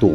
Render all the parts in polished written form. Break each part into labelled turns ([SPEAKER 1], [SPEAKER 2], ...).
[SPEAKER 1] 2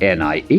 [SPEAKER 1] NIA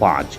[SPEAKER 1] 5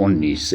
[SPEAKER 1] 19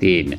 [SPEAKER 1] 3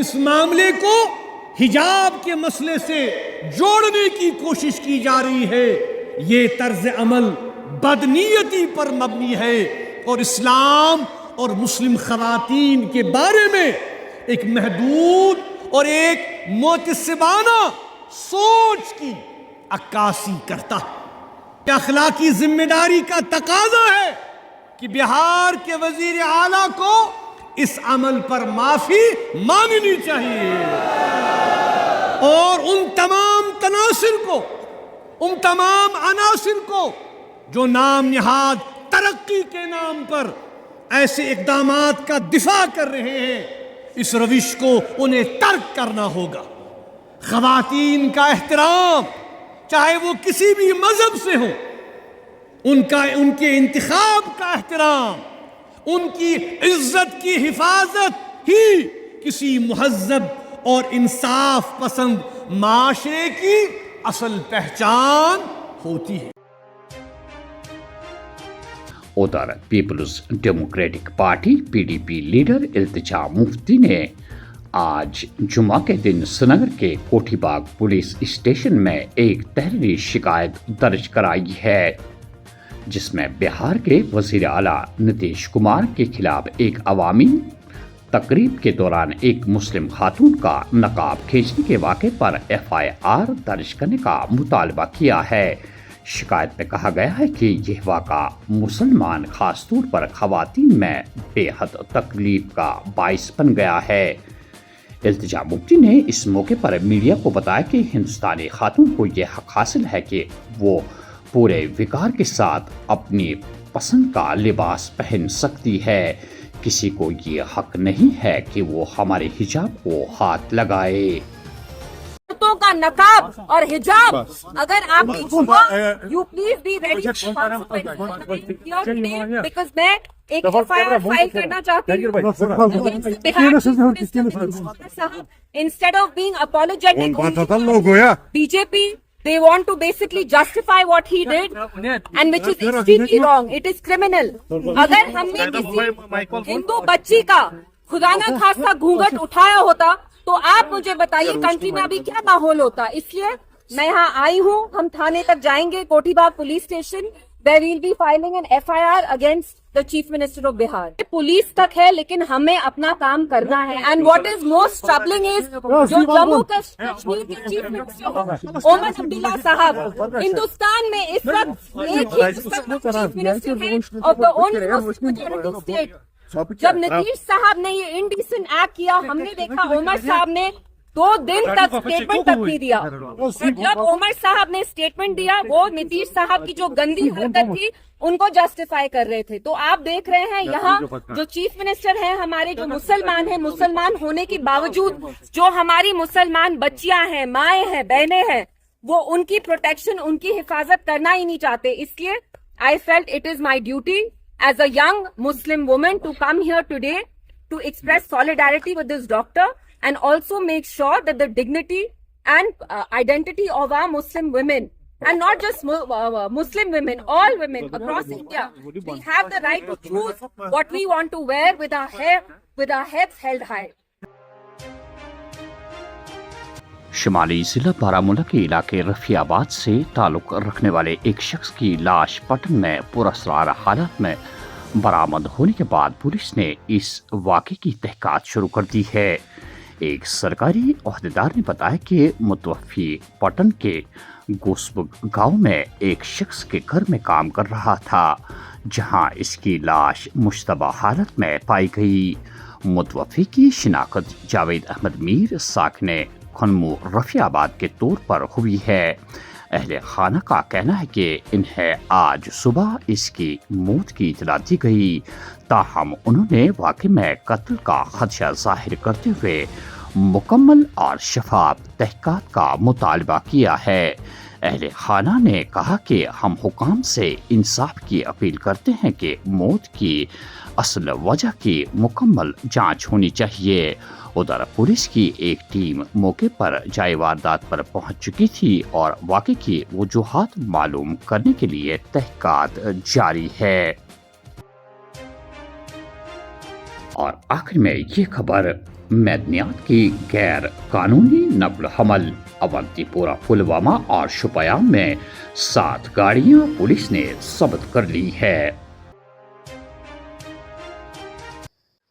[SPEAKER 2] اس معاملے کو حجاب کے مسئلے سے جوڑنے کی کوشش کی جا رہی ہے، یہ طرز عمل بدنیتی پر مبنی ہے اور اسلام اور مسلم خواتین کے بارے میں ایک محدود اور ایک متعصبانہ سوچ کی عکاسی کرتا ہے۔ اخلاقی ذمہ داری کا تقاضا ہے کہ بہار کے وزیر اعلیٰ کو اس عمل پر معافی مانگنی چاہیے اور ان تمام عناصر کو جو نام نہاد ترقی کے نام پر ایسے اقدامات کا دفاع کر رہے ہیں، اس روش کو انہیں ترک کرنا ہوگا۔ خواتین کا احترام، چاہے وہ کسی بھی مذہب سے ہو، ان کے انتخاب کا احترام، ان کی عزت کی حفاظت ہی کسی مہذب اور انصاف پسند معاشرے کی اصل پہچان ہوتی ہے۔
[SPEAKER 1] ادھر peoples democratic party PDP leader Iltija Mufti نے آج جمعہ کے دن سرینگر کے کوٹھی باغ پولیس اسٹیشن میں ایک تحریری شکایت درج کرائی ہے، جس میں بہار کے وزیر اعلیٰ نتیش کمار کے خلاف ایک عوامی تقریب کے دوران ایک مسلم خاتون کا نقاب کھینچنے کے واقعے پر FIR درج کرنے کا مطالبہ کیا ہے۔ شکایت میں کہا گیا ہے کہ یہ واقعہ مسلمان خاص طور پر خواتین میں بے حد تکلیف کا باعث بن گیا ہے۔ التجا مفتی نے اس موقع پر میڈیا کو بتایا کہ ہندوستانی خاتون کو یہ حق حاصل ہے کہ وہ پورے وقار کے ساتھ اپنی پسند کا لباس پہن سکتی ہے، کسی کو یہ حق نہیں ہے کہ وہ ہمارے حجاب کو ہاتھ لگائے۔
[SPEAKER 3] کا نقاب اور حجاب اگر آپ you please be ready because میں ایک FIR فائل کرنا چاہتی ہوں۔ Instead of being apologetic BJP they want to basically justify what he did and which is extremely wrong. It is criminal. اگر ہم نے کسی ہندو بچی کا خدا نہ خواستہ گھونگھٹ اٹھایا ہوتا تو آپ مجھے بتائیے کنٹری میں ابھی کیا ماحول ہوتا۔ اس لیے میں یہاں آئی ہوں، ہم تھانے تک جائیں گے، کوٹھی باغ police station, where we'll be filing an FIR against the Chief Minister of Bihar. Police تک ہے لیکن ہمیں اپنا کام کرنا ہے۔ And what is most troubling is جو جموں کشمیر کے چیف منسٹر عمر عبداللہ صاحب ہندوستان میں اس وقت ایک ہی چیف منسٹر ہے of the only majority state۔ جب نتیش صاحب نے یہ انڈیسنٹ ایکٹ کیا، ہم نے دیکھا عمر صاحب نے 2 دن تک اسٹیٹمنٹ تک نہیں دیا۔ جب عمر صاحب نے اسٹیٹمنٹ دیا، وہ نتیش صاحب کی جو گندی حرکت تھی ان کو جسٹیفائی کر رہے تھے۔ تو آپ دیکھ رہے ہیں یہاں جو چیف منسٹر ہیں ہمارے، جو مسلمان ہیں، مسلمان ہونے کے باوجود جو ہماری مسلمان بچیاں ہیں، مائیں ہیں، بہنیں ہیں، وہ ان کی پروٹیکشن، ان کی حفاظت کرنا ہی نہیں چاہتے۔ اس لیے I felt it is my duty as a young Muslim woman to come here today to express solidarity with this doctor and also make sure that the dignity and identity of our Muslim women, and not just Muslim women, all women across India, we have the right to choose what we want to wear with our hair, with our heads held high.
[SPEAKER 1] شمالی ضلع بارہمولہ کے علاقے رفیع آباد سے تعلق رکھنے والے ایک شخص کی لاش پٹن میں پراسرار حالت میں برآمد ہونے کے بعد پولیس نے اس واقعے کی تحقیقات شروع کر دی ہے۔ ایک سرکاری عہدیدار نے بتایا کہ متوفی پٹن کے گوسبگ گاؤں میں ایک شخص کے گھر میں کام کر رہا تھا، جہاں اس کی لاش مشتبہ حالت میں پائی گئی۔ متوفی کی شناخت جاوید احمد میر ساکن خنمو رفیع آباد کے طور پر ہوئی ہے۔ اہل خانہ کا کہنا ہے کہ انہیں آج صبح اس کی موت کی اطلاع دی گئی، تاہم انہوں نے واقعے میں قتل کا خدشہ ظاہر کرتے ہوئے مکمل اور شفاف تحقیقات کا مطالبہ کیا ہے۔ اہل خانہ نے کہا کہ ہم حکام سے انصاف کی اپیل کرتے ہیں کہ موت کی اصل وجہ کی مکمل جانچ ہونی چاہیے۔ ادھر پولیس کی ایک ٹیم موقع پر جائے واردات پر پہنچ چکی تھی اور واقعے کی وجوہات معلوم کرنے کے لیے تحقیقات جاری ہے۔ اور آخر میں یہ خبر، معدنیات کی غیر قانونی نقل و حمل اونتی پورہ، پلوامہ اور شوپیان میں 7 گاڑیاں پولیس نے ضبط کر لی ہے۔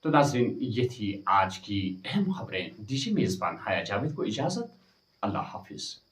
[SPEAKER 1] تو ناظرین، یہ تھی آج کی اہم خبریں۔ دیجیے میزبان حیا جاوید کو اجازت۔ اللہ حافظ۔